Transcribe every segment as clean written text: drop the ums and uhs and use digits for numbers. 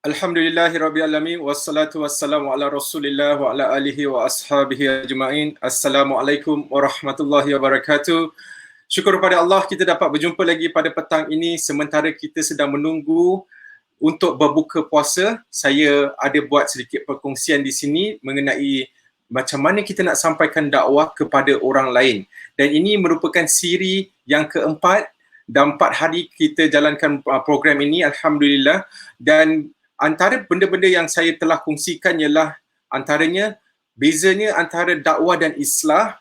Alhamdulillahirabbil alamin wassalatu wassalamu ala Rasulillah wa ala alihi wa ashabihi ajma'in. Assalamualaikum warahmatullahi wabarakatuh. Syukur kepada Allah kita dapat berjumpa lagi pada petang ini sementara kita sedang menunggu untuk berbuka puasa. Saya ada buat sedikit perkongsian di sini mengenai macam mana kita nak sampaikan dakwah kepada orang lain. Dan ini merupakan siri yang keempat dan 4 hari kita jalankan program ini, alhamdulillah. Dan antara benda-benda yang saya telah kongsikan ialah antaranya bezanya antara dakwah dan islah,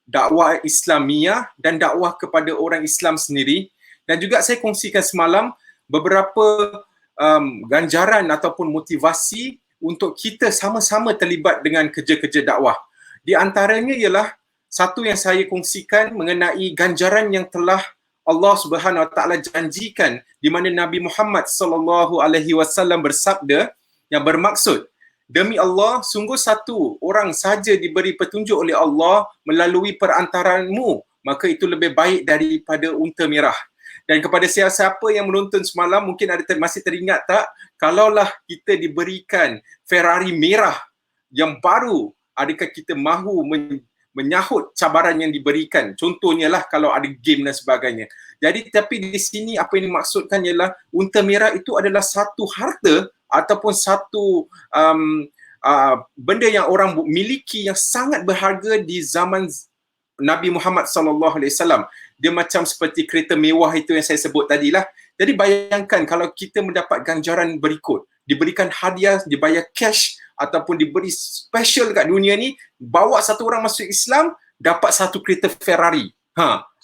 dakwah Islamiah dan dakwah kepada orang Islam sendiri. Dan juga saya kongsikan semalam beberapa ganjaran ataupun motivasi untuk kita sama-sama terlibat dengan kerja-kerja dakwah. Di antaranya ialah satu yang saya kongsikan mengenai ganjaran yang telah Allah Subhanahu Wa Taala janjikan, di mana Nabi Muhammad sallallahu alaihi wasallam bersabda yang bermaksud, demi Allah sungguh satu orang saja diberi petunjuk oleh Allah melalui perantaranmu, maka itu lebih baik daripada unta merah. Dan kepada siapa yang menonton semalam, mungkin ada masih teringat tak, kalaulah kita diberikan Ferrari merah yang baru, adakah kita mahu menyahut cabaran yang diberikan? Contohnya lah kalau ada game dan sebagainya. Jadi tapi di sini apa yang dimaksudkan ialah unta merah itu adalah satu harta ataupun satu benda yang orang miliki yang sangat berharga di zaman Nabi Muhammad sallallahu alaihi wasallam. Dia macam seperti kereta mewah itu yang saya sebut tadilah. Jadi bayangkan kalau kita mendapat ganjaran berikut, diberikan hadiah, dibayar cash ataupun diberi special kat dunia ni, bawa satu orang masuk Islam, dapat satu kereta Ferrari.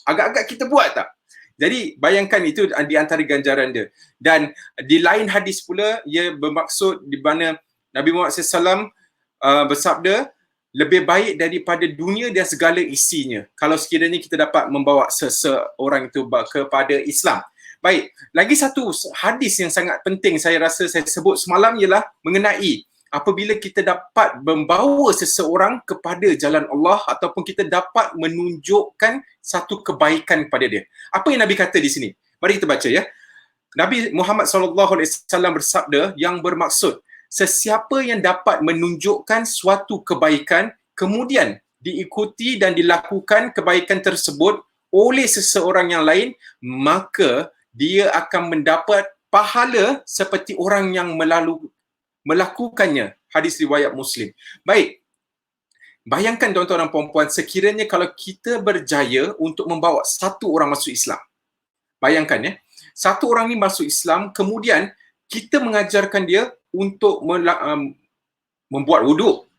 Agak-agak kita buat tak? Jadi bayangkan itu di antara ganjaran dia. Dan di lain hadis pula, ia bermaksud di mana Nabi Muhammad SAW bersabda, lebih baik daripada dunia dan segala isinya, kalau sekiranya kita dapat membawa seseorang itu kepada Islam. Baik, lagi satu hadis yang sangat penting saya rasa saya sebut semalam ialah mengenai apabila kita dapat membawa seseorang kepada jalan Allah ataupun kita dapat menunjukkan satu kebaikan kepada dia. Apa yang Nabi kata di sini? Mari kita baca ya. Nabi Muhammad SAW bersabda yang bermaksud, sesiapa yang dapat menunjukkan suatu kebaikan kemudian diikuti dan dilakukan kebaikan tersebut oleh seseorang yang lain, maka dia akan mendapat pahala seperti orang yang melakukannya. Hadis riwayat Muslim. Baik, bayangkan tuan-tuan dan puan-puan, sekiranya kalau kita berjaya untuk membawa satu orang masuk Islam. Bayangkan ya, satu orang ni masuk Islam, kemudian kita mengajarkan dia untuk membuat wuduk,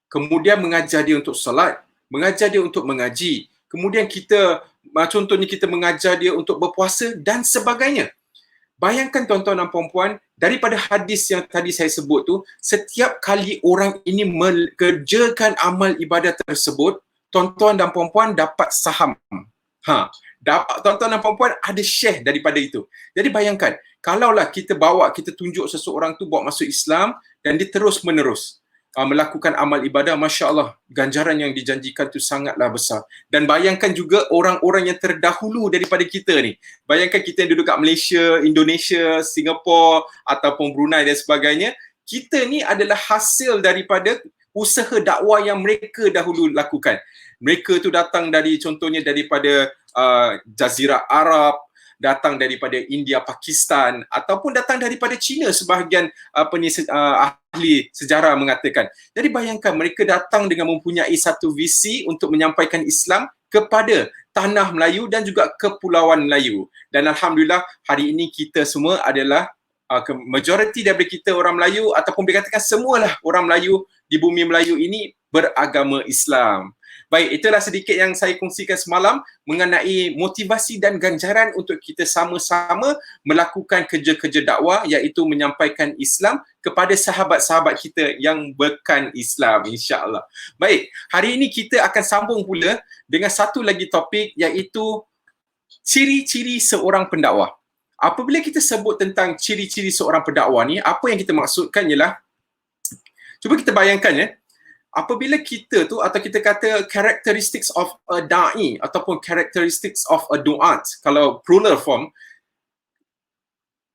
kemudian mengajar dia untuk solat, mengajar dia untuk mengaji, kemudian kita, contohnya kita mengajar dia untuk berpuasa dan sebagainya. Bayangkan tuan-tuan dan puan-puan, daripada hadis yang tadi saya sebut tu, setiap kali orang ini mengerjakan amal ibadat tersebut, tuan-tuan dan puan-puan dapat saham. Tuan-tuan dan puan-puan ada share daripada itu. Jadi bayangkan, kalaulah kita tunjuk seseorang tu bawa masuk Islam dan dia terus menerus melakukan amal ibadah, Masya Allah, ganjaran yang dijanjikan tu sangatlah besar. Dan bayangkan juga orang-orang yang terdahulu daripada kita ni. Bayangkan kita yang duduk kat Malaysia, Indonesia, Singapura ataupun Brunei dan sebagainya. Kita ni adalah hasil daripada usaha dakwah yang mereka dahulu lakukan. Mereka tu datang contohnya daripada Jazirah Arab, datang daripada India, Pakistan, ataupun datang daripada China, sebahagian ahli sejarah mengatakan. Jadi bayangkan mereka datang dengan mempunyai satu visi untuk menyampaikan Islam kepada tanah Melayu dan juga kepulauan Melayu. Dan alhamdulillah hari ini kita semua adalah majoriti daripada kita orang Melayu, ataupun dikatakan semualah orang Melayu di bumi Melayu ini beragama Islam. Baik, itulah sedikit yang saya kongsikan semalam mengenai motivasi dan ganjaran untuk kita sama-sama melakukan kerja-kerja dakwah, iaitu menyampaikan Islam kepada sahabat-sahabat kita yang bukan Islam, insya-Allah. Baik, hari ini kita akan sambung pula dengan satu lagi topik, iaitu ciri-ciri seorang pendakwah. Apabila kita sebut tentang ciri-ciri seorang pendakwah ni, apa yang kita maksudkan ialah, cuba kita bayangkan ya, apabila kita tu, atau kita kata characteristics of a da'i ataupun characteristics of a du'at, kalau plural form,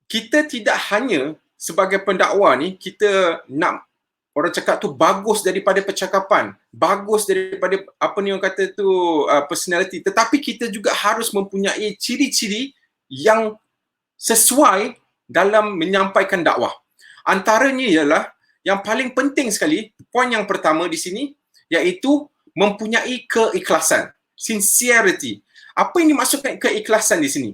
kita tidak hanya sebagai pendakwa ni, kita nak, orang cakap tu, bagus daripada percakapan, bagus daripada orang kata tu, personality, tetapi kita juga harus mempunyai ciri-ciri yang sesuai dalam menyampaikan dakwah. Antaranya ialah yang paling penting sekali, poin yang pertama di sini, iaitu mempunyai keikhlasan, sincerity. Apa yang dimaksudkan keikhlasan di sini?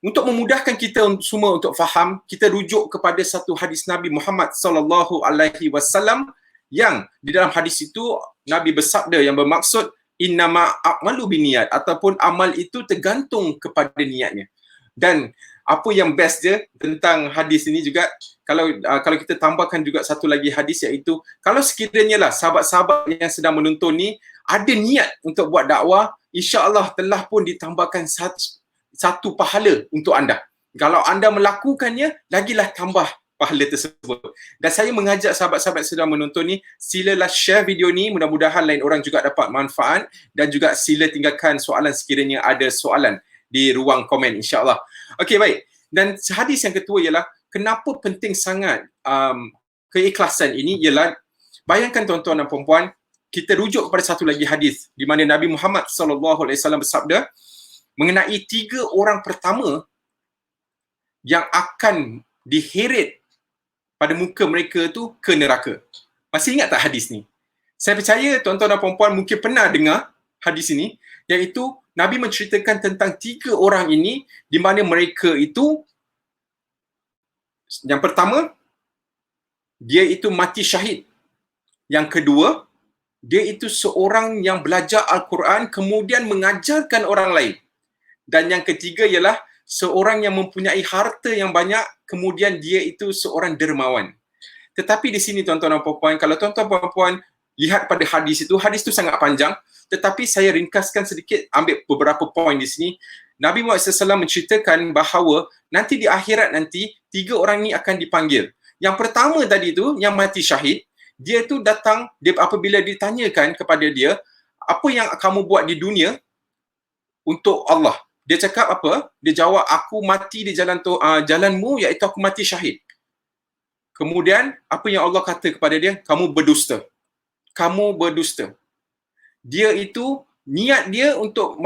Untuk memudahkan kita semua untuk faham, kita rujuk kepada satu hadis Nabi Muhammad sallallahu alaihi wasallam, yang di dalam hadis itu Nabi bersabda yang bermaksud innama a'malu binniat, ataupun amal itu tergantung kepada niatnya. Dan apa yang best dia tentang hadis ini juga, kalau kita tambahkan juga satu lagi hadis, iaitu kalau sekiranya lah sahabat-sahabat yang sedang menonton ni ada niat untuk buat dakwah, insya-Allah telah pun ditambahkan satu pahala untuk anda. Kalau anda melakukannya, lagilah tambah pahala tersebut. Dan saya mengajak sahabat-sahabat sedang menonton ni, silalah share video ni, mudah-mudahan lain orang juga dapat manfaat, dan juga sila tinggalkan soalan sekiranya ada soalan di ruang komen, insya-Allah. Okey, baik. Dan hadis yang kedua ialah kenapa penting sangat keikhlasan ini, ialah bayangkan tuan-tuan dan puan-puan, kita rujuk kepada satu lagi hadis di mana Nabi Muhammad sallallahu alaihi wasallam bersabda mengenai 3 orang pertama yang akan diheret pada muka mereka tu ke neraka. Masih ingat tak hadis ni? Saya percaya tuan-tuan dan puan-puan mungkin pernah dengar hadis ini, iaitu Nabi menceritakan tentang 3 orang ini, di mana mereka itu, yang pertama, dia itu mati syahid. Yang kedua, dia itu seorang yang belajar Al-Quran kemudian mengajarkan orang lain. Dan yang ketiga ialah seorang yang mempunyai harta yang banyak, kemudian dia itu seorang dermawan. Tetapi di sini tuan-tuan dan puan-puan, kalau tuan-tuan dan puan-puan lihat pada hadis itu sangat panjang, tetapi saya ringkaskan sedikit, ambil beberapa poin di sini. Nabi Muhammad SAW menceritakan bahawa nanti di akhirat nanti, 3 orang ni akan dipanggil. Yang pertama tadi tu, yang mati syahid, dia tu datang, dia apabila ditanyakan kepada dia, apa yang kamu buat di dunia untuk Allah? Dia cakap apa? Dia jawab, aku mati di jalanmu, iaitu aku mati syahid. Kemudian, apa yang Allah kata kepada dia? Kamu berdusta. Kamu berdusta. Dia itu, niat dia untuk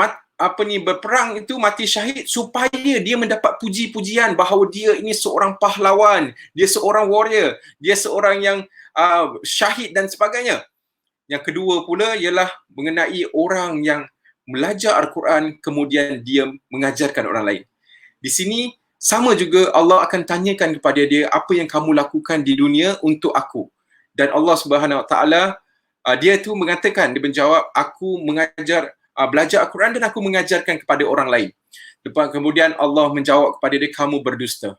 berperang itu, mati syahid, supaya dia mendapat puji-pujian bahawa dia ini seorang pahlawan, dia seorang warrior, dia seorang yang syahid dan sebagainya. Yang kedua pula ialah mengenai orang yang belajar Al-Quran kemudian dia mengajarkan orang lain. Di sini sama juga Allah akan tanyakan kepada dia, apa yang kamu lakukan di dunia untuk aku? Dan Allah Subhanahu Wa Taala, dia tu mengatakan, dia menjawab, aku belajar Al-Quran dan aku mengajarkan kepada orang lain. Kemudian Allah menjawab kepada dia, kamu berdusta.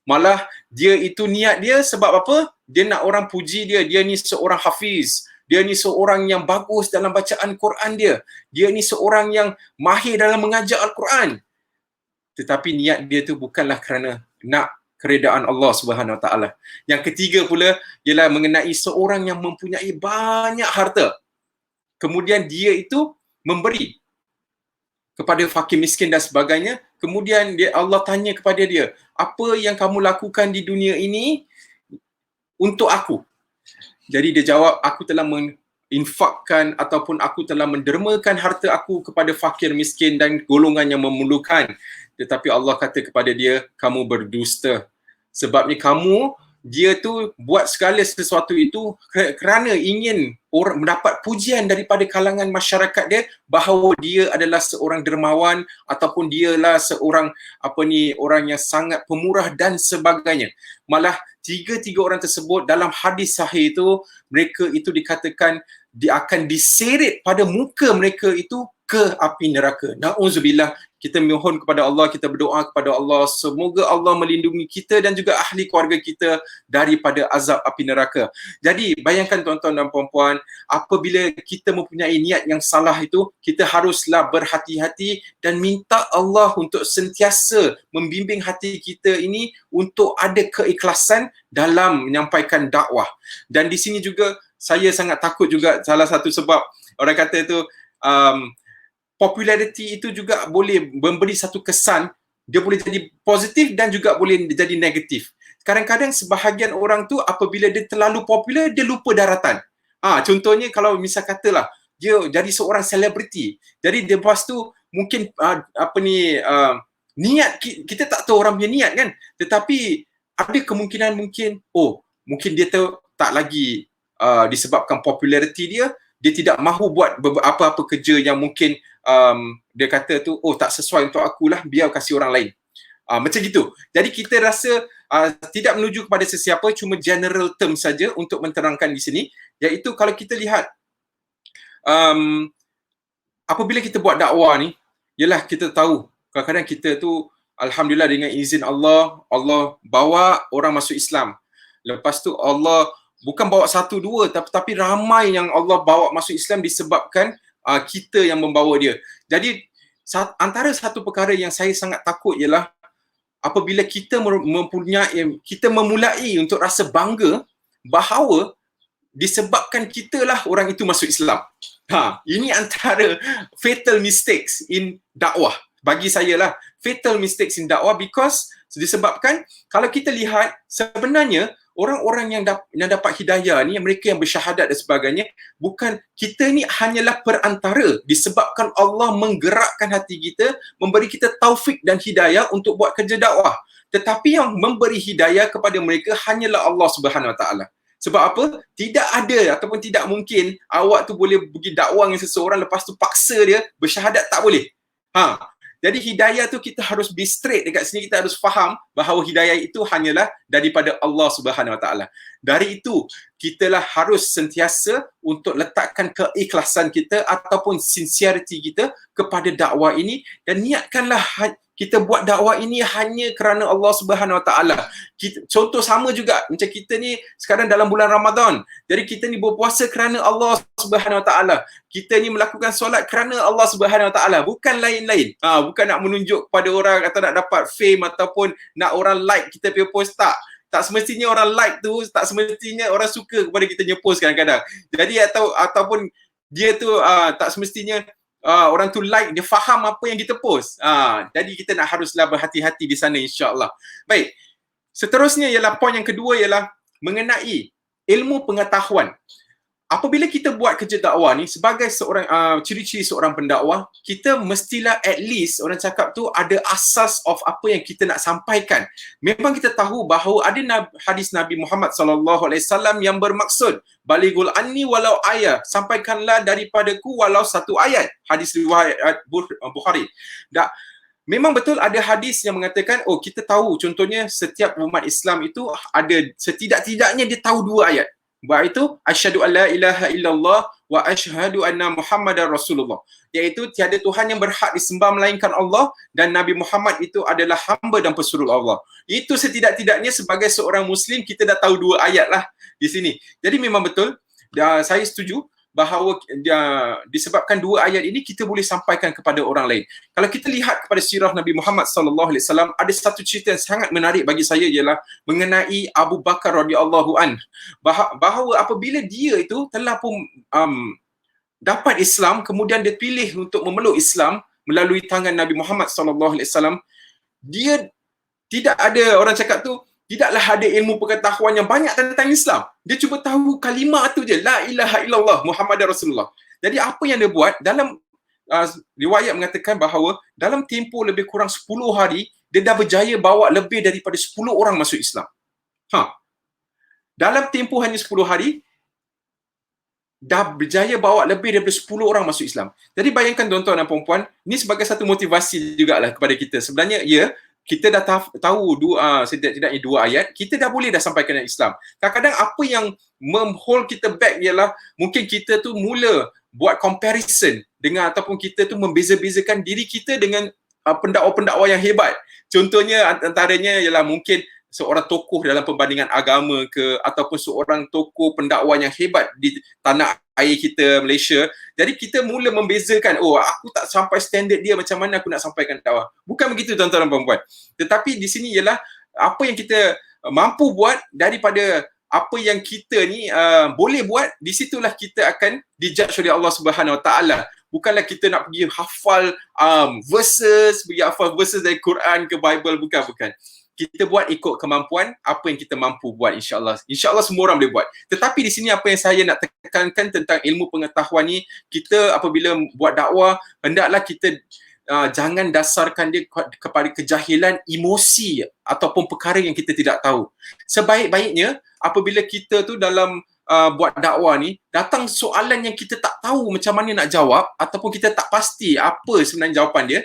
Malah dia itu niat dia sebab apa? Dia nak orang puji dia, dia ni seorang hafiz, dia ni seorang yang bagus dalam bacaan Quran dia, dia ni seorang yang mahir dalam mengajar Al-Quran. Tetapi niat dia tu bukanlah kerana nak keredaan Allah Subhanahu Wa Taala. Yang ketiga pula ialah mengenai seorang yang mempunyai banyak harta. Kemudian dia itu memberi kepada fakir miskin dan sebagainya. Kemudian Allah tanya kepada dia, apa yang kamu lakukan di dunia ini untuk aku? Jadi dia jawab, aku telah menginfakkan ataupun aku telah mendermakan harta aku kepada fakir miskin dan golongan yang memerlukan. Tetapi Allah kata kepada dia, kamu berdusta. Sebabnya dia tu buat segala sesuatu itu kerana ingin orang mendapat pujian daripada kalangan masyarakat dia bahawa dia adalah seorang dermawan ataupun dialah seorang orang yang sangat pemurah dan sebagainya. Malah tiga orang tersebut dalam hadis sahih itu, mereka itu dikatakan dia akan diseret pada muka mereka itu ke api neraka. Na'udzubillah. Kita mohon kepada Allah, kita berdoa kepada Allah, semoga Allah melindungi kita dan juga ahli keluarga kita daripada azab api neraka. Jadi bayangkan tuan-tuan dan puan-puan, apabila kita mempunyai niat yang salah itu, kita haruslah berhati-hati dan minta Allah untuk sentiasa membimbing hati kita ini untuk ada keikhlasan dalam menyampaikan dakwah. Dan di sini juga saya sangat takut juga, salah satu sebab orang kata itu populariti itu juga boleh memberi satu kesan, dia boleh jadi positif dan juga boleh jadi negatif. kadang-kadang sebahagian orang tu apabila dia terlalu popular, dia lupa daratan. Contohnya kalau misal katalah dia jadi seorang selebriti, jadi dia lepas tu mungkin niat kita tak tahu orang punya niat kan, tetapi ada kemungkinan mungkin dia tak lagi disebabkan populariti dia tidak mahu buat apa-apa kerja yang mungkin dia kata tu tak sesuai untuk akulah, biar kasih orang lain. Macam gitu. Jadi kita rasa tidak menuju kepada sesiapa, cuma general term saja untuk menterangkan di sini, iaitu kalau kita lihat apabila kita buat dakwah ni, ialah kita tahu kadang-kadang kita tu alhamdulillah dengan izin Allah bawa orang masuk Islam. Lepas tu Allah bukan bawa satu dua, tapi ramai yang Allah bawa masuk Islam disebabkan kita yang membawa dia. Jadi antara satu perkara yang saya sangat takut ialah apabila kita memulai untuk rasa bangga bahawa disebabkan kitalah orang itu masuk Islam. Ini antara fatal mistakes in dakwah. Bagi saya lah, fatal mistakes in dakwah, because disebabkan kalau kita lihat sebenarnya orang-orang yang dapat hidayah ni, mereka yang bersyahadat dan sebagainya, bukan kita ni, hanyalah perantara disebabkan Allah menggerakkan hati kita, memberi kita taufik dan hidayah untuk buat kerja dakwah. Tetapi yang memberi hidayah kepada mereka hanyalah Allah Subhanahu Wa Taala. Sebab apa? Tidak ada ataupun tidak mungkin awak tu boleh pergi dakwah dengan seseorang lepas tu paksa dia bersyahadat, tak boleh. Jadi hidayah tu kita harus be straight dekat sini, kita harus faham bahawa hidayah itu hanyalah daripada Allah Subhanahu Wa Taala. Dari itu, kitalah harus sentiasa untuk letakkan keikhlasan kita ataupun sincerity kita kepada dakwah ini, dan niatkanlah kita buat dakwah ini hanya kerana Allah Subhanahu Wa Taala. Contoh sama juga macam kita ni sekarang dalam bulan Ramadan. Jadi kita ni berpuasa kerana Allah Subhanahu Wa Taala. Kita ni melakukan solat kerana Allah Subhanahu Wa Taala, bukan lain-lain. Bukan nak menunjuk kepada orang atau nak dapat fame ataupun nak orang like kita punya post, tak. Tak semestinya orang like tu, tak semestinya orang suka kepada kita punya post kadang-kadang. Jadi ataupun dia tu tak semestinya orang tu like, dia faham apa yang kita post. Jadi kita nak haruslah berhati-hati di sana, insya-Allah. Baik. Seterusnya ialah poin yang kedua, ialah mengenai ilmu pengetahuan. Apabila kita buat kerja dakwah ni, sebagai seorang ciri-ciri seorang pendakwah, kita mestilah at least, orang cakap tu, ada asas of apa yang kita nak sampaikan. Memang kita tahu bahawa ada hadis Nabi Muhammad SAW yang bermaksud balighul anni walau ayat, sampaikanlah daripadaku walau satu ayat. Hadis riwayat Bukhari. Memang betul ada hadis yang mengatakan, kita tahu contohnya setiap umat Islam itu ada setidak-tidaknya dia tahu 2 ayat. Baik itu, asyhadu an la ilaha illallah wa asyhadu anna Muhammadar Rasulullah. Iaitu tiada Tuhan yang berhak disembah melainkan Allah, dan Nabi Muhammad itu adalah hamba dan pesuruh Allah. Itu setidak-tidaknya sebagai seorang Muslim kita dah tahu 2 ayat lah di sini. Jadi memang betul, saya setuju bahawa disebabkan 2 ayat ini kita boleh sampaikan kepada orang lain. Kalau kita lihat kepada sirah Nabi Muhammad SAW, ada satu cerita yang sangat menarik bagi saya, ialah mengenai Abu Bakar radhiyallahu an, bahawa apabila dia itu telah pun dapat Islam, kemudian dia pilih untuk memeluk Islam melalui tangan Nabi Muhammad SAW, dia tidak ada, orang cakap tu, tidaklah ada ilmu pengetahuan yang banyak tentang Islam. Dia cuba tahu kalimah tu je, la ilaha illallah Muhammadar Rasulullah. Jadi apa yang dia buat, dalam riwayat mengatakan bahawa dalam tempoh lebih kurang 10 hari, dia dah berjaya bawa lebih daripada 10 orang masuk Islam. Dalam tempoh hanya 10 hari, dah berjaya bawa lebih daripada 10 orang masuk Islam. Jadi bayangkan tuan-tuan dan puan-puan, ini sebagai satu motivasi jugalah kepada kita. Sebenarnya, kita dah tahu setidaknya 2 ayat, kita dah boleh dah sampaikan Islam. Kadang-kadang apa yang hold kita back ialah mungkin kita tu mula buat comparison dengan, ataupun kita tu membeza-bezakan diri kita dengan pendakwa-pendakwa yang hebat. Contohnya antaranya ialah mungkin seorang tokoh dalam perbandingan agama ke, ataupun seorang tokoh pendakwa yang hebat di tanah air kita, Malaysia. Jadi kita mula membezakan, aku tak sampai standard dia, macam mana aku nak sampaikan dakwah. Bukan begitu tuan-tuan dan puan-puan. Tetapi di sini ialah apa yang kita mampu buat daripada apa yang kita ni boleh buat, di situlah kita akan dijudge oleh Allah Subhanahu Wa Taala. Bukanlah kita nak pergi hafal verses, pergi hafal verses dari Quran ke Bible, bukan. kita buat ikut kemampuan apa yang kita mampu buat, insya-Allah. Insya-Allah semua orang boleh buat. Tetapi di sini apa yang saya nak tekankan tentang ilmu pengetahuan ni, kita apabila buat dakwah hendaklah kita jangan dasarkan dia kepada kejahilan emosi ataupun perkara yang kita tidak tahu. Sebaik-baiknya apabila kita tu dalam buat dakwah ni, datang soalan yang kita tak tahu macam mana nak jawab ataupun kita tak pasti apa sebenarnya jawapan dia,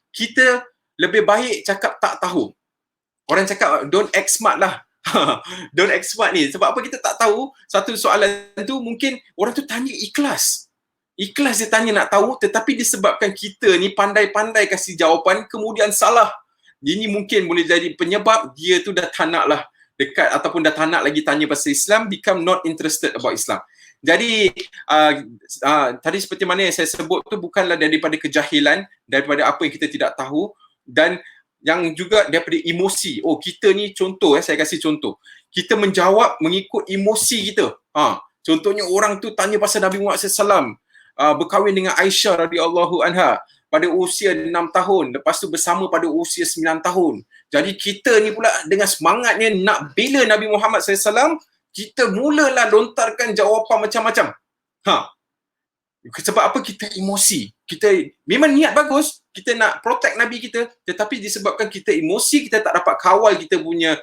kita lebih baik cakap tak tahu. Orang cakap don't act smart lah. Don't act smart ni. Sebab apa kita tak tahu satu soalan tu, mungkin orang tu tanya ikhlas. Ikhlas dia tanya nak tahu, tetapi disebabkan kita ni pandai-pandai kasih jawapan kemudian salah. Ini mungkin boleh jadi penyebab dia tu dah tak nak lah dekat ataupun dah tak nak lagi tanya pasal Islam, become not interested about Islam. Jadi tadi seperti mana yang saya sebut tu bukanlah daripada kejahilan, daripada apa yang kita tidak tahu, dan yang juga daripada emosi. Oh, kita ni contoh, saya kasih contoh. Kita menjawab mengikut emosi kita. Contohnya orang tu tanya pasal Nabi Muhammad SAW, berkahwin dengan Aisyah radhiyallahu anha pada usia 6 tahun, lepas tu bersama pada usia 9 tahun. Jadi kita ni pula dengan semangatnya nak bela Nabi Muhammad SAW, kita mulalah lontarkan jawapan macam-macam. Sebab apa? Kita emosi. Kita memang niat bagus, kita nak protect Nabi kita, tetapi disebabkan kita emosi, kita tak dapat kawal kita punya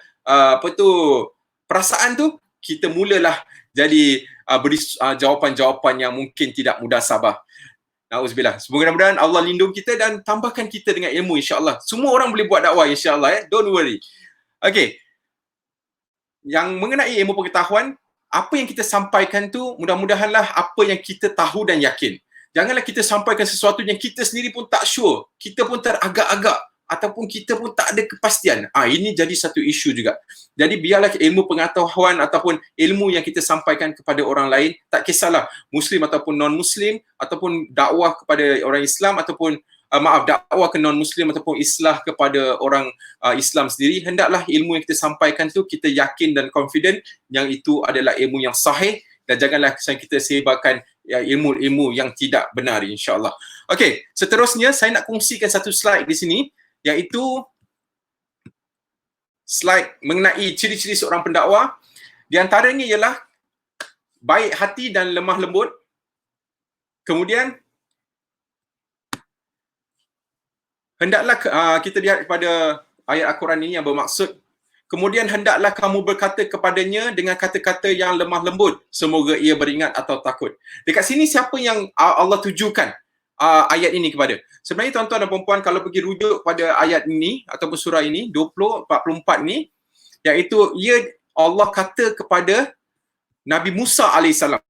perasaan tu, kita mulalah jadi beri jawapan-jawapan yang mungkin tidak mudah sabar. Nauzubillah. Semoga-moga Allah lindung kita dan tambahkan kita dengan ilmu, insya-Allah. Semua orang boleh buat dakwah, insya-Allah. Don't worry. Okay. Yang mengenai ilmu pengetahuan, apa yang kita sampaikan tu mudah-mudahanlah apa yang kita tahu dan yakin. Janganlah kita sampaikan sesuatu yang kita sendiri pun tak sure, kita pun teragak-agak ataupun kita pun tak ada kepastian. Ini jadi satu isu juga. Jadi biarlah ilmu pengetahuan ataupun ilmu yang kita sampaikan kepada orang lain, tak kisahlah Muslim ataupun non-Muslim, ataupun dakwah kepada orang Islam ataupun dakwah ke non-Muslim ataupun islah kepada orang Islam sendiri, hendaklah ilmu yang kita sampaikan tu kita yakin dan confident yang itu adalah ilmu yang sahih, dan janganlah kita sebarkan ilmu-ilmu yang tidak benar, insya-Allah. Okey, seterusnya saya nak kongsikan satu slide di sini, iaitu slide mengenai ciri-ciri seorang pendakwah. Di antaranya ialah baik hati dan lemah lembut. Kemudian hendaklah kita lihat kepada ayat Al-Quran ini yang bermaksud, kemudian hendaklah kamu berkata kepadanya dengan kata-kata yang lemah lembut, semoga ia beringat atau takut. Dekat sini siapa yang Allah tujukan ayat ini kepada? Sebenarnya tuan-tuan dan puan-puan, kalau pergi rujuk pada ayat ini ataupun surah ini 44 ni, iaitu Allah kata kepada Nabi Musa alaihissalam.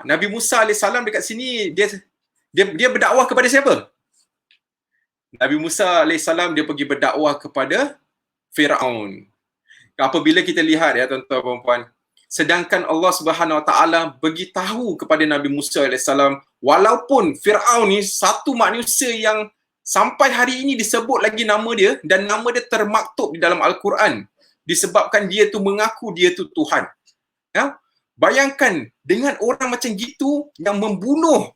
Nabi Musa alaihissalam dekat sini dia berdakwah kepada siapa? Nabi Musa alaihissalam dia pergi berdakwah kepada Firaun. Apabila kita lihat ya tuan-tuan dan puan-puan, sedangkan Allah Subhanahu Wa Taala beritahu kepada Nabi Musa alaihissalam, walaupun Firaun ni satu manusia yang sampai hari ini disebut lagi nama dia, dan nama dia termaktub di dalam Al-Quran disebabkan dia tu mengaku dia tu Tuhan. Ya? Bayangkan dengan orang macam gitu yang membunuh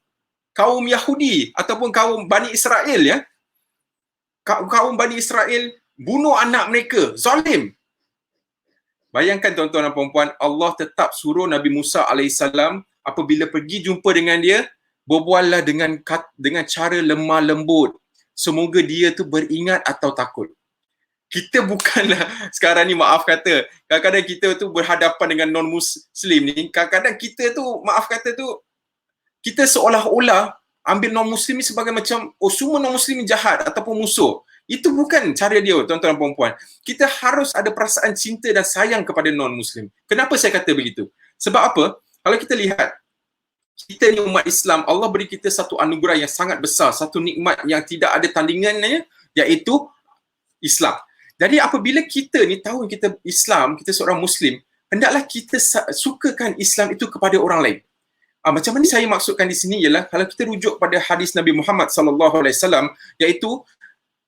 kaum Yahudi ataupun kaum Bani Israel, ya. Kaum Bani Israel bunuh anak mereka, zalim. Bayangkan tuan-tuan dan puan-puan, Allah tetap suruh Nabi Musa alaihissalam apabila pergi jumpa dengan dia, berbuallah dengan cara lemah lembut, semoga dia tu beringat atau takut. Kita bukanlah sekarang ni, maaf kata, kadang-kadang kita tu berhadapan dengan non-Muslim ni, kadang-kadang kita tu, maaf kata tu, kita seolah-olah ambil non-Muslim ni sebagai macam, semua non-Muslim ni jahat ataupun musuh. Itu bukan cara dia, tuan-tuan dan puan-puan. Kita harus ada perasaan cinta dan sayang kepada non-Muslim. Kenapa saya kata begitu? Sebab apa? Kalau kita lihat, kita ni umat Islam, Allah beri kita satu anugerah yang sangat besar, satu nikmat yang tidak ada tandingannya, iaitu Islam. Jadi apabila kita ni tahu kita Islam, kita seorang Muslim, hendaklah kita sukakan Islam itu kepada orang lain. Macam mana saya maksudkan di sini ialah, kalau kita rujuk pada hadis Nabi Muhammad SAW, iaitu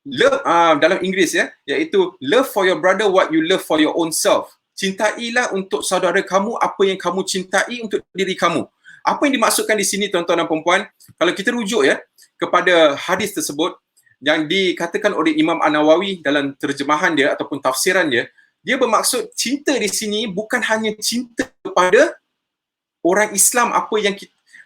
love, dalam Inggeris ya, iaitu love for your brother what you love for your own self. Cintailah untuk saudara kamu apa yang kamu cintai untuk diri kamu. Apa yang dimaksudkan di sini tuan-tuan dan puan-puan? Kalau kita rujuk ya kepada hadis tersebut, yang dikatakan oleh Imam An-Nawawi dalam terjemahan dia ataupun tafsiran dia, dia bermaksud cinta di sini bukan hanya cinta kepada orang Islam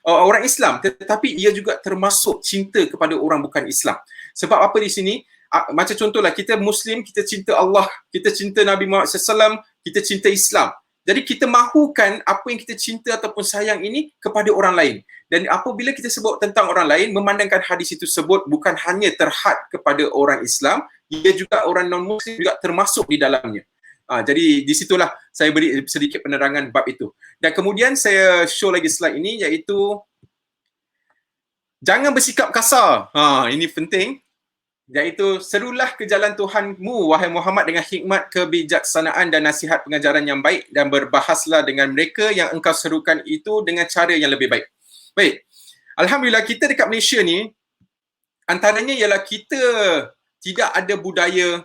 orang Islam, tetapi ia juga termasuk cinta kepada orang bukan Islam. Sebab apa di sini? Macam contohlah, kita Muslim, kita cinta Allah, kita cinta Nabi Muhammad SAW, kita cinta Islam. Jadi kita mahukan apa yang kita cinta ataupun sayang ini kepada orang lain. Dan apabila kita sebut tentang orang lain, memandangkan hadis itu sebut bukan hanya terhad kepada orang Islam, ia juga orang non-Muslim juga termasuk di dalamnya. Jadi di situlah saya beri sedikit penerangan bab itu. Dan kemudian saya show lagi slide ini, iaitu jangan bersikap kasar. Ini penting. Iaitu serulah ke jalan Tuhanmu wahai Muhammad dengan hikmat, kebijaksanaan dan nasihat pengajaran yang baik, dan berbahaslah dengan mereka yang engkau serukan itu dengan cara yang lebih baik. Baik. Alhamdulillah, kita dekat Malaysia ni antaranya ialah kita tidak ada budaya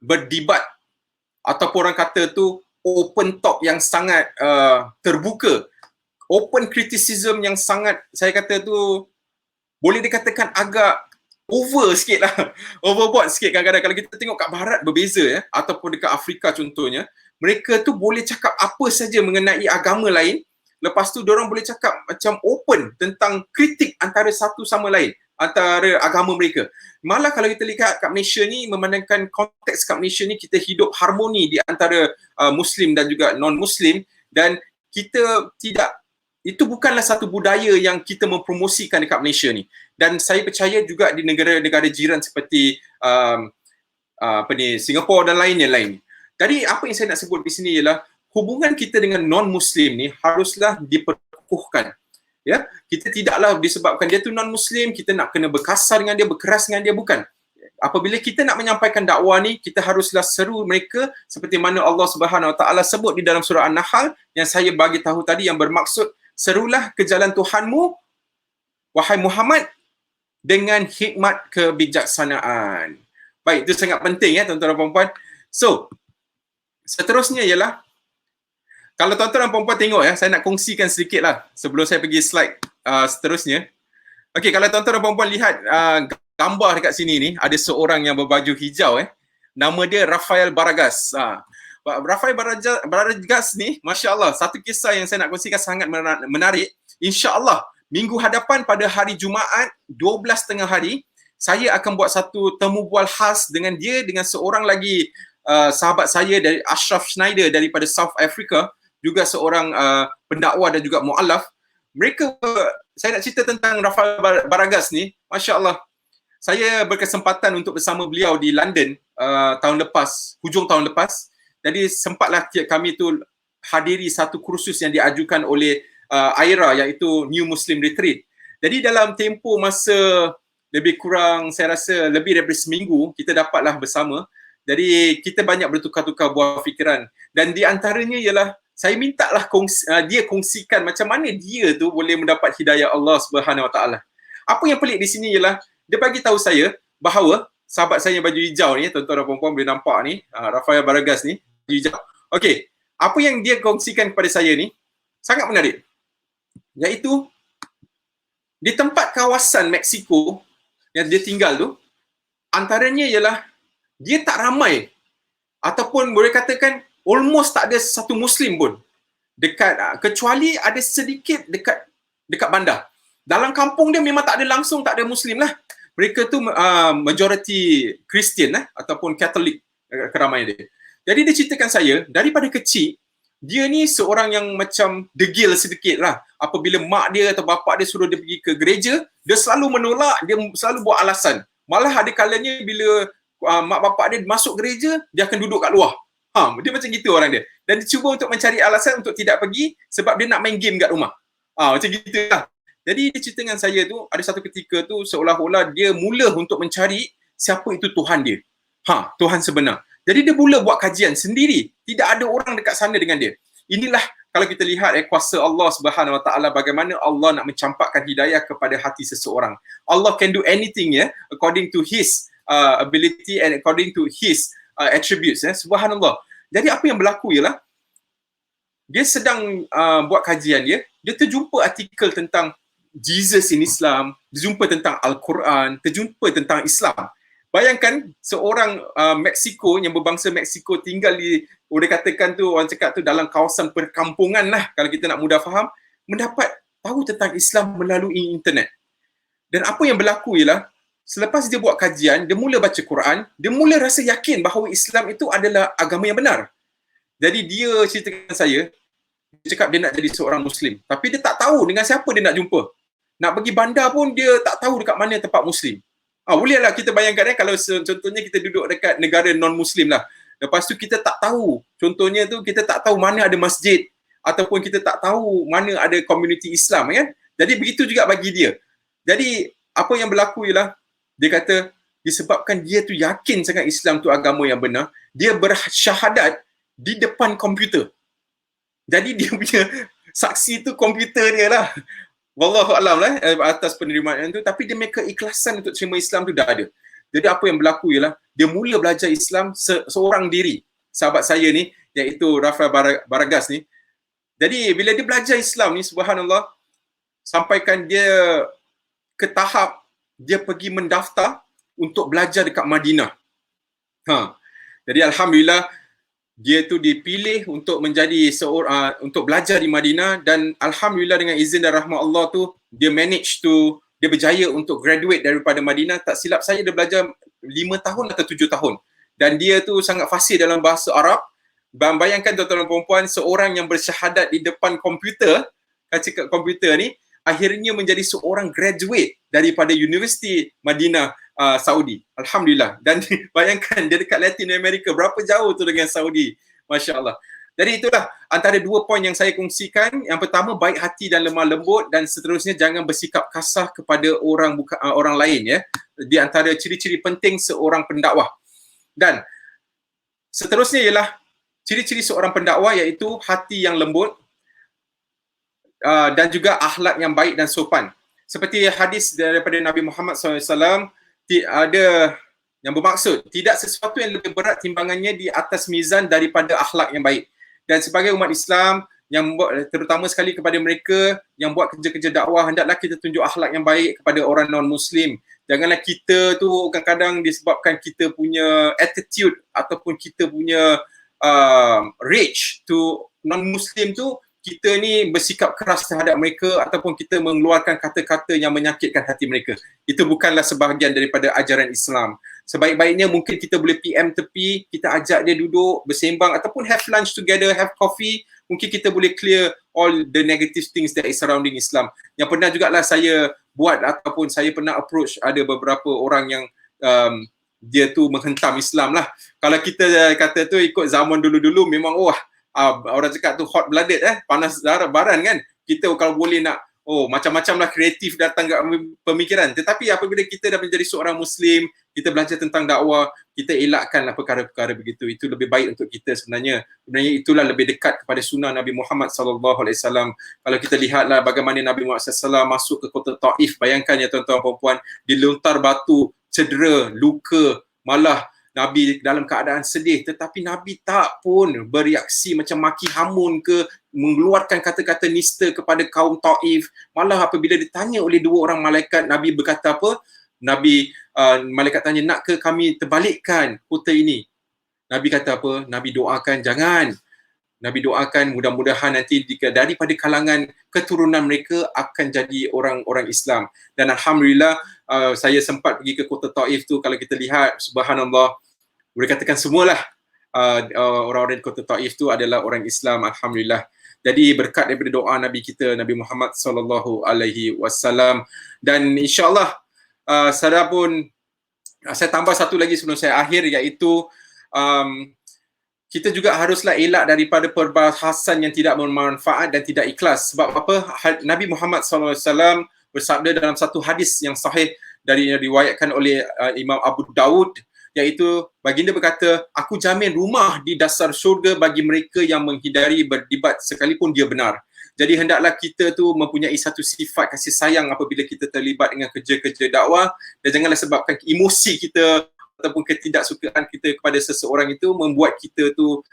berdebat ataupun orang kata tu open talk yang sangat terbuka. Open criticism yang sangat, saya kata tu boleh dikatakan agak over sikit lah, overboard sikit kadang-kadang. Kalau kita tengok kat barat berbeza ataupun dekat Afrika contohnya, mereka tu boleh cakap apa saja mengenai agama lain, lepas tu diorang boleh cakap macam open tentang kritik antara satu sama lain, antara agama mereka. Malah kalau kita lihat kat Malaysia ni, memandangkan konteks kat Malaysia ni, kita hidup harmoni di antara Muslim dan juga non-Muslim, dan kita tidak, itu bukanlah satu budaya yang kita mempromosikan dekat Malaysia ni. Dan saya percaya juga di negara-negara jiran seperti Singapura dan lain-lain. Jadi apa yang saya nak sebut di sini ialah hubungan kita dengan non-Muslim ni haruslah diperkukuhkan. Ya, kita tidaklah disebabkan dia tu non-Muslim kita nak kena berkasar dengan dia, berkeras dengan dia, bukan. Apabila kita nak menyampaikan dakwah ni, kita haruslah seru mereka seperti mana Allah Subhanahu Wa Taala sebut di dalam surah An-Nahl yang saya bagi tahu tadi, yang bermaksud serulah ke jalan Tuhanmu wahai Muhammad dengan hikmat, kebijaksanaan. Baik, itu sangat penting tuan-tuan dan puan-puan. So, seterusnya ialah, kalau tuan-tuan dan puan-puan tengok saya nak kongsikan sedikit lah sebelum saya pergi slide seterusnya. Okey, kalau tuan-tuan dan puan-puan lihat gambar dekat sini ni, ada seorang yang berbaju hijau nama dia Rafael Baragas. Rafael Baragas ni, Masya Allah, satu kisah yang saya nak kongsikan sangat menarik. InsyaAllah minggu hadapan pada hari Jumaat 12 tengah hari, saya akan buat satu temu bual khas dengan dia, dengan seorang lagi sahabat saya dari Ashraf Schneider daripada South Africa, juga seorang pendakwa dan juga mu'alaf. Mereka, saya nak cerita tentang Rafael Baragas ni. Masya Allah, saya berkesempatan untuk bersama beliau di London tahun lepas, hujung tahun lepas. Jadi sempatlah kami tu hadiri satu kursus yang diajukan oleh AIRA, iaitu New Muslim Retreat. Jadi dalam tempoh masa lebih kurang, saya rasa lebih daripada seminggu, kita dapatlah bersama. Jadi kita banyak bertukar-tukar buah fikiran. Dan di antaranya ialah, saya mintalah dia kongsikan macam mana dia tu boleh mendapat hidayah Allah Subhanahu Wa Taala. Apa yang pelik di sini ialah, dia bagi tahu saya bahawa sahabat saya baju hijau ni, tuan-tuan dan puan-puan boleh nampak ni, Rafael Baragas ni, baju hijau. Okey, apa yang dia kongsikan kepada saya ni sangat menarik. Iaitu di tempat kawasan Mexico yang dia tinggal tu, antaranya ialah dia tak ramai, ataupun boleh katakan almost tak ada satu Muslim pun dekat, kecuali ada sedikit dekat bandar. Dalam kampung dia memang tak ada Muslim lah. Mereka tu majority Kristian ataupun Katolik keramaian dia. Jadi dia ceritakan saya, daripada kecil dia ni seorang yang macam degil sedikit lah. Apabila mak dia atau bapak dia suruh dia pergi ke gereja, dia selalu menolak, dia selalu buat alasan. Malah ada kalanya bila mak bapak dia masuk gereja, dia akan duduk kat luar. Dia macam gitu orang dia. Dan dia cuba untuk mencari alasan untuk tidak pergi sebab dia nak main game kat rumah. Macam gitu lah. Jadi dia cerita dengan saya tu, ada satu ketika tu seolah-olah dia mula untuk mencari siapa itu Tuhan dia. Tuhan sebenar. Jadi dia mula buat kajian sendiri. Tidak ada orang dekat sana dengan dia. Inilah kalau kita lihat kuasa Allah Subhanahu Wa Taala, bagaimana Allah nak mencampakkan hidayah kepada hati seseorang. Allah can do anything according to his ability and according to his attributes. Subhanallah. Jadi apa yang berlaku ialah, dia sedang buat kajian dia terjumpa artikel tentang Jesus in Islam, terjumpa tentang Al-Quran, terjumpa tentang Islam. Bayangkan seorang Meksiko yang berbangsa Meksiko tinggal di, boleh katakan tu, orang cakap tu dalam kawasan perkampungan lah, kalau kita nak mudah faham, mendapat tahu tentang Islam melalui internet. Dan apa yang berlaku ialah, selepas dia buat kajian, dia mula baca Quran, dia mula rasa yakin bahawa Islam itu adalah agama yang benar. Jadi dia ceritakan saya, dia cakap dia nak jadi seorang Muslim. Tapi dia tak tahu dengan siapa dia nak jumpa. Nak pergi bandar pun dia tak tahu dekat mana tempat Muslim. Bolehlah kita bayangkan kalau contohnya kita duduk dekat negara non-Muslim lah. Lepas tu kita tak tahu, contohnya tu kita tak tahu mana ada masjid, ataupun kita tak tahu mana ada komuniti Islam, kan? Jadi begitu juga bagi dia. Jadi apa yang berlaku ialah, dia kata disebabkan dia tu yakin sangat Islam tu agama yang benar, dia bersyahadat di depan komputer. Jadi dia punya saksi tu komputer dia lah. Wallahu alam lah atas penerimaan tu, tapi dia punya keikhlasan untuk terima Islam tu dah ada. Jadi apa yang berlaku ialah, dia mula belajar Islam seorang diri. Sahabat saya ni, iaitu Rafael Baragas ni. Jadi bila dia belajar Islam ni, subhanallah, sampaikan dia ke tahap dia pergi mendaftar untuk belajar dekat Madinah. Jadi alhamdulillah dia tu dipilih untuk menjadi untuk belajar di Madinah, dan alhamdulillah dengan izin dan rahmat Allah tu dia berjaya untuk graduate daripada Madinah. Tak silap saya dia belajar 5 tahun atau 7 tahun. Dan dia tu sangat fasih dalam bahasa Arab. Bayangkan tuan-tuan dan puan-puan, seorang yang bersyahadat di depan komputer, kaca komputer ni, akhirnya menjadi seorang graduate daripada Universiti Madinah, Saudi. Alhamdulillah. Dan bayangkan dia dekat Latin America, berapa jauh tu dengan Saudi. Masya Allah. Jadi itulah antara 2 poin yang saya kongsikan. Yang pertama, baik hati dan lemah lembut, dan seterusnya jangan bersikap kasar kepada orang lain, ya. Di antara ciri-ciri penting seorang pendakwah. Dan seterusnya ialah ciri-ciri seorang pendakwah, iaitu hati yang lembut, dan juga akhlak yang baik dan sopan. Seperti hadis daripada Nabi Muhammad SAW, ada yang bermaksud tidak sesuatu yang lebih berat timbangannya di atas mizan daripada akhlak yang baik. Dan sebagai umat Islam yang buat, terutama sekali kepada mereka yang buat kerja-kerja dakwah, hendaklah kita tunjuk akhlak yang baik kepada orang non-Muslim. Janganlah kita tu kadang-kadang disebabkan kita punya attitude ataupun kita punya rage to non-Muslim tu, kita ni bersikap keras terhadap mereka ataupun kita mengeluarkan kata-kata yang menyakitkan hati mereka. Itu bukanlah sebahagian daripada ajaran Islam. Sebaik-baiknya mungkin kita boleh PM tepi, kita ajak dia duduk, bersembang ataupun have lunch together, have coffee. Mungkin kita boleh clear all the negative things that is surrounding Islam. Yang pernah jugalah saya buat ataupun saya pernah approach ada beberapa orang yang dia tu menghentam Islam lah. Kalau kita kata tu ikut zaman dulu-dulu memang orang cakap tu hot blooded, panas darah baran kan. Kita kalau boleh nak macam-macam lah kreatif datang ke pemikiran. Tetapi apabila kita dah menjadi seorang Muslim, kita belajar tentang dakwah, kita elakkanlah perkara-perkara begitu. Itu lebih baik untuk kita sebenarnya. Sebenarnya itulah lebih dekat kepada sunnah Nabi Muhammad SAW. Kalau kita lihatlah bagaimana Nabi Muhammad SAW masuk ke kota Taif, bayangkan ya tuan-tuan dan puan, dilontar batu, cedera, luka, malah Nabi dalam keadaan sedih, tetapi Nabi tak pun bereaksi macam maki hamun ke mengeluarkan kata-kata nista kepada kaum Taif. Malah apabila ditanya oleh 2 orang malaikat, Nabi berkata apa? Malaikat tanya, nak ke kami terbalikkan kota ini? Nabi kata apa? Nabi doakan, jangan. Nabi doakan mudah-mudahan nanti daripada kalangan keturunan mereka akan jadi orang-orang Islam. Dan alhamdulillah saya sempat pergi ke kota Taif tu. Kalau kita lihat, subhanallah, boleh katakan semualah orang-orang di kota Taif tu adalah orang Islam, alhamdulillah. Jadi berkat daripada doa Nabi kita, Nabi Muhammad SAW. Dan insyaAllah saya tambah satu lagi sebelum saya akhir, iaitu kita juga haruslah elak daripada perbahasan yang tidak bermanfaat dan tidak ikhlas. Sebab apa? Nabi Muhammad SAW bersabda dalam satu hadis yang sahih yang diriwayatkan oleh Imam Abu Dawud, iaitu baginda berkata, aku jamin rumah di dasar syurga bagi mereka yang menghindari berdebat sekalipun dia benar. Jadi hendaklah kita tu mempunyai satu sifat kasih sayang apabila kita terlibat dengan kerja-kerja dakwah, dan janganlah sebabkan emosi kita ataupun ketidaksukaan kita kepada seseorang itu membuat kita tu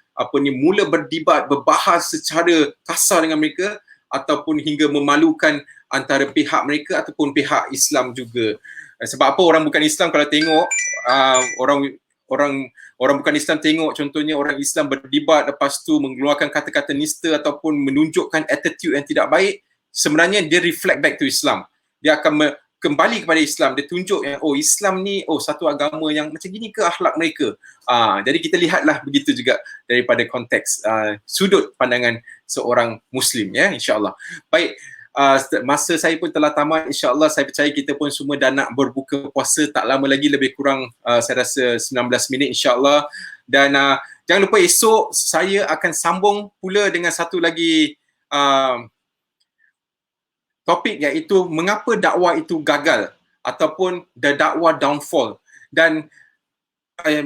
mula berdebat, berbahas secara kasar dengan mereka. ataupun hingga memalukan antara pihak mereka ataupun pihak Islam juga. Sebab apa orang bukan Islam kalau tengok orang bukan Islam tengok contohnya orang Islam berdebat lepas tu mengeluarkan kata-kata nista ataupun menunjukkan attitude yang tidak baik, sebenarnya dia reflect back to Islam. Dia akan kembali kepada Islam. Dia tunjuk yang oh Islam ni satu agama yang macam gini ke akhlak mereka. Jadi kita lihatlah begitu juga daripada konteks sudut pandangan seorang Muslim, ya, insya-Allah. Baik, masa saya pun telah tamat. InsyaAllah saya percaya kita pun semua dah nak berbuka puasa tak lama lagi, lebih kurang saya rasa 19 minit insyaAllah. Dan jangan lupa esok saya akan sambung pula dengan satu lagi topik, iaitu mengapa dakwah itu gagal ataupun the dakwah downfall. Dan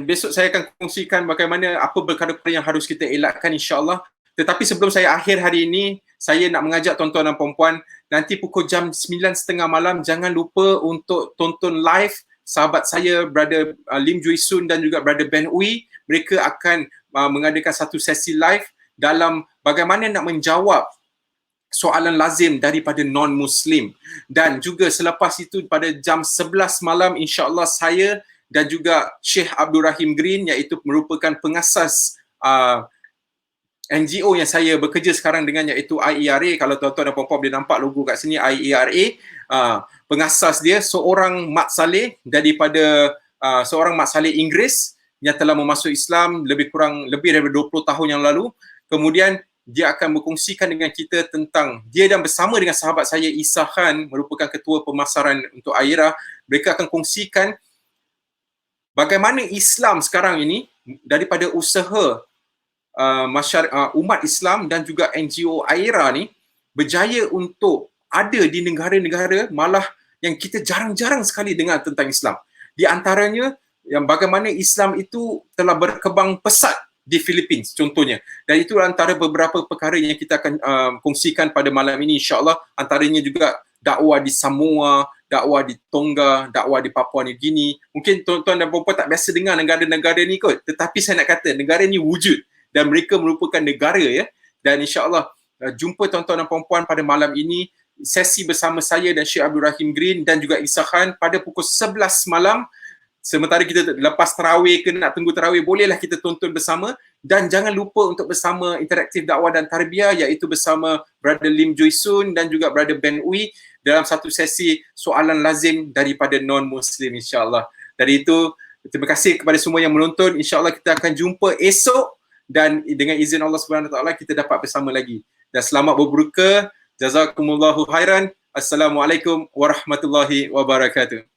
besok saya akan kongsikan bagaimana apa perkara-perkara yang harus kita elakkan insyaAllah. Tetapi sebelum saya akhir hari ini, saya nak mengajak tuan-tuan dan puan-puan, nanti pukul jam 9.30 malam jangan lupa untuk tonton live sahabat saya, Brother Lim Jui Sun dan juga Brother Ben Uy. Mereka akan mengadakan satu sesi live dalam bagaimana nak menjawab soalan lazim daripada non-Muslim. Dan juga selepas itu pada jam 11 malam insya-Allah saya dan juga Sheikh Abdul Rahim Green, iaitu merupakan pengasas NGO yang saya bekerja sekarang dengan, iaitu IERA. Kalau tuan-tuan dan puan-puan boleh nampak logo kat sini, IERA. Pengasas dia seorang Mat Saleh daripada seorang Mat Saleh Inggeris yang telah memasuk Islam lebih daripada 20 tahun yang lalu. Kemudian dia akan berkongsikan dengan kita tentang, dia dan bersama dengan sahabat saya Isa Khan, merupakan ketua pemasaran untuk IERA. Mereka akan kongsikan bagaimana Islam sekarang ini daripada usaha umat Islam dan juga NGO IERA ni berjaya untuk ada di negara-negara malah yang kita jarang-jarang sekali dengar tentang Islam. Di antaranya yang bagaimana Islam itu telah berkembang pesat di Philippines contohnya. Dan itu antara beberapa perkara yang kita akan kongsikan pada malam ini insya-Allah. Antaranya juga dakwah di Samoa, dakwah di Tonga, dakwah di Papua New Guinea. Mungkin tuan-tuan dan puan-puan tak biasa dengar negara-negara ni kot, tetapi saya nak kata negara ni wujud dan mereka merupakan negara, ya. Dan insya-Allah jumpa tuan-tuan dan puan-puan pada malam ini, sesi bersama saya dan Syekh Abdul Rahim Green dan juga Isa Khan pada pukul 11 malam. Sementara kita lepas tarawih ke nak tunggu tarawih, bolehlah kita tonton bersama. Dan jangan lupa untuk bersama interaktif dakwah dan tarbiyah, iaitu bersama Brother Lim Jui Sun dan juga Brother Ben Uy dalam satu sesi soalan lazim daripada non-Muslim insya-Allah. Dari itu, terima kasih kepada semua yang menonton. InsyaAllah kita akan jumpa esok dan dengan izin Allah Subhanahu Wa Taala kita dapat bersama lagi. Dan selamat berbuka. Jazakumullahu khairan. Assalamualaikum warahmatullahi wabarakatuh.